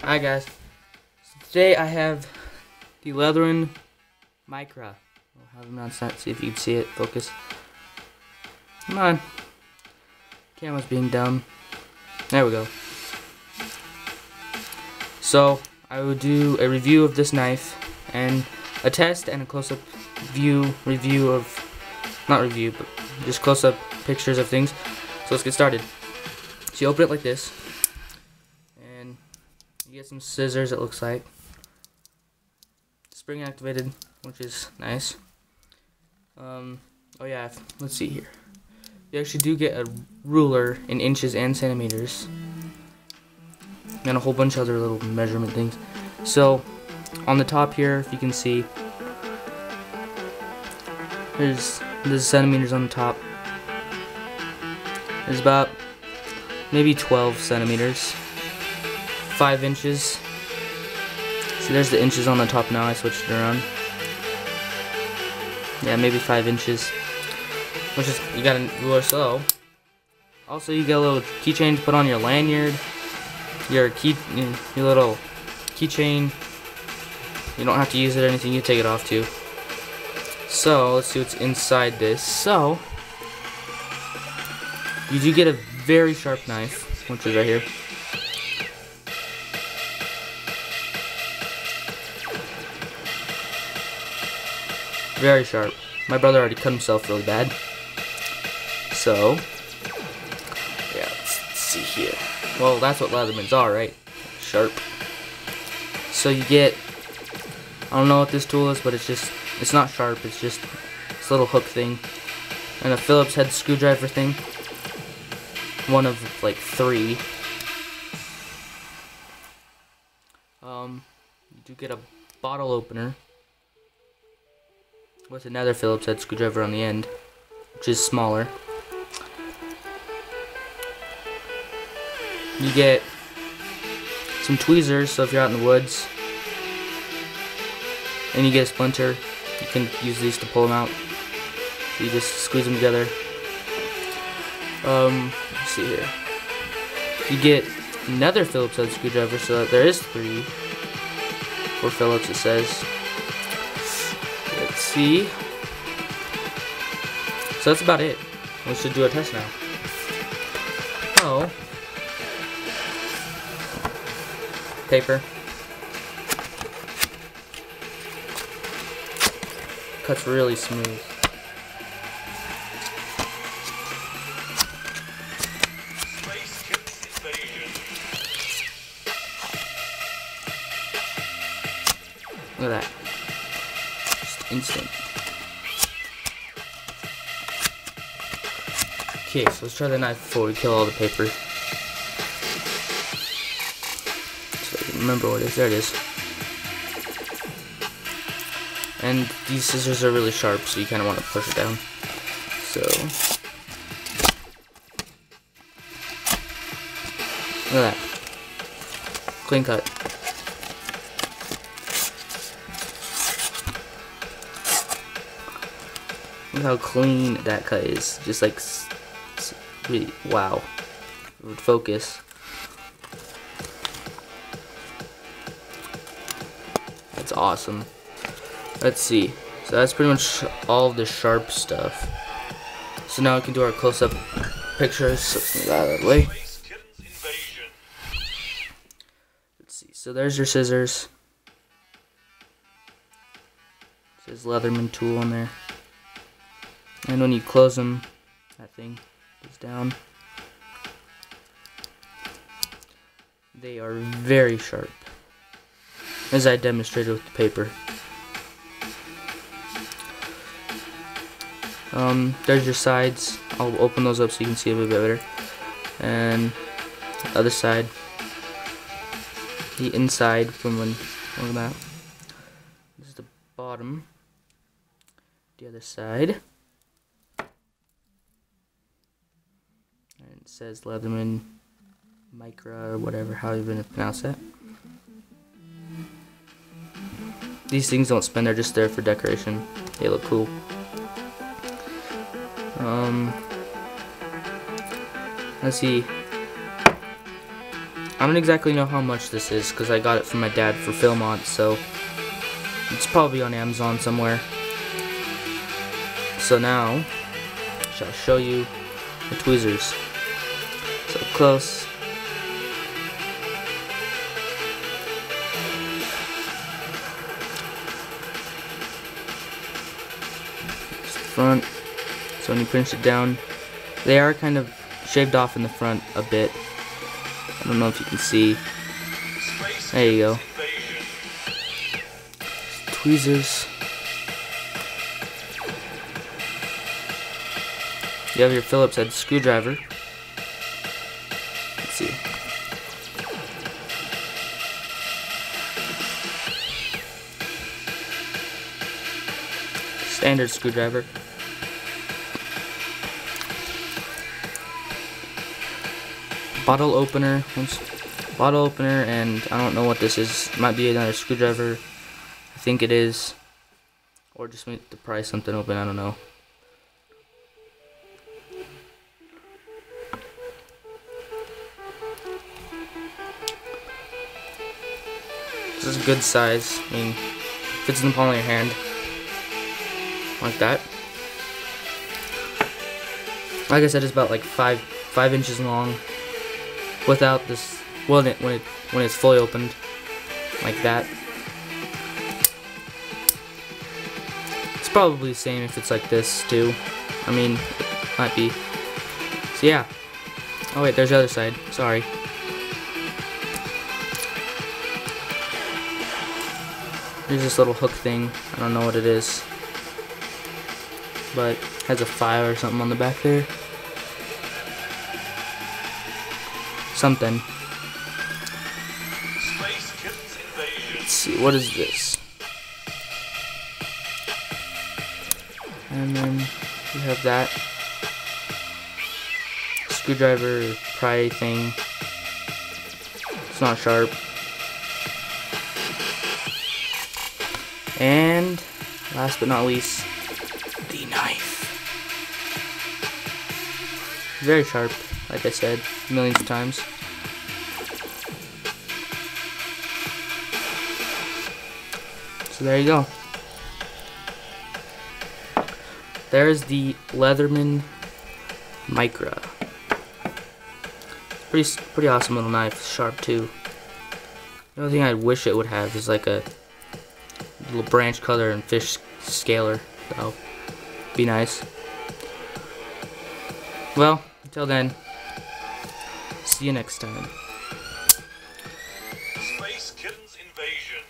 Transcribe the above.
Hi guys. So today I have the Leatherman Micra. I'll have them on set, see if you can see it. Focus. Come on. Camera's being dumb. There we go. So I will do a review of this knife and a test and a close-up review of, not review, but just close-up pictures of things. So let's get started. So you open it like this, and you get some scissors, it looks like. Spring activated, which is nice. Oh yeah, let's see here. You actually do get a ruler in inches and centimeters, and a whole bunch of other little measurement things. So on the top here, if you can see, there's centimeters on the top. There's about maybe 12 centimeters, 5 inches. See, there's the inches on the top now. I switched it around. Yeah, maybe 5 inches. Which is, you got a ruler. So also you get a little keychain to put on your lanyard, your little keychain. You don't have to use it or anything. You take it off too. So let's see what's inside this. So you do get a very sharp knife, which is right here. Very sharp. My brother already cut himself really bad. So yeah, let's see here. Well, that's what Leathermans are, right? Sharp. So you get, I don't know what this tool is, but it's not sharp, it's just this little hook thing. And a Phillips head screwdriver thing. One of like 3. You do get a bottle opener with another Phillips head screwdriver on the end, which is smaller. You get some tweezers, so if you're out in the woods and you get a splinter, you can use these to pull them out. So you just squeeze them together. Let's see here. You get another Phillips head screwdriver, so there is 3 for Phillips, it says. Let's see. So that's about it. We should do a test now. Oh. Paper. Cuts really smooth. Look at that. Just instant. Okay, so let's try the knife before we kill all the paper. So I can remember what it is. There it is. And these scissors are really sharp, so you kind of want to push it down. So look at that. Clean cut. Look how clean that cut is. Just like, really, wow. It would focus. That's awesome. Let's see. So that's pretty much all of the sharp stuff. So now we can do our close-up pictures. So get out of the way. Let's see. So there's your scissors. It says Leatherman tool on there. And when you close them, that thing goes down. They are very sharp, as I demonstrated with the paper. There's your sides. I'll open those up so you can see a bit better. And the other side, the inside from when, look at that. This is the bottom. The other side. And it says Leatherman Micra or whatever, how you gonna pronounce that. These things don't spin, they're just there for decoration. They look cool. Let's see. I don't exactly know how much this is because I got it from my dad for Philmont, so it's probably on Amazon somewhere. So now, I'll show you the tweezers. So close. Here's the front. So when you pinch it down, they are kind of shaved off in the front a bit. I don't know if you can see. There you go. Tweezers. You have your Phillips head screwdriver. Let's see. Standard screwdriver. Bottle opener. Bottle opener, and I don't know what this is. Might be another screwdriver. I think it is. Or just to pry something open, I don't know. This is a good size. I mean, fits in the palm of your hand. Like that. Like I said, it's about like 5 inches long. Without this, well, when it's fully opened, like that. It's probably the same if it's like this too. I mean, it might be. So yeah. Oh wait, there's the other side. Sorry. There's this little hook thing. I don't know what it is, but it has a file or something on the back there. Something. Let's see, what is this? And then we have that screwdriver pry thing. It's not sharp. And last but not least, the knife. Very sharp, like I said millions of times. So there you go. There's the Leatherman Micra. Pretty awesome little knife, sharp too. The only thing I wish it would have is like a little branch cutter and fish scaler. So be nice. Well, until then, see you next time. Space Kittens Invasion.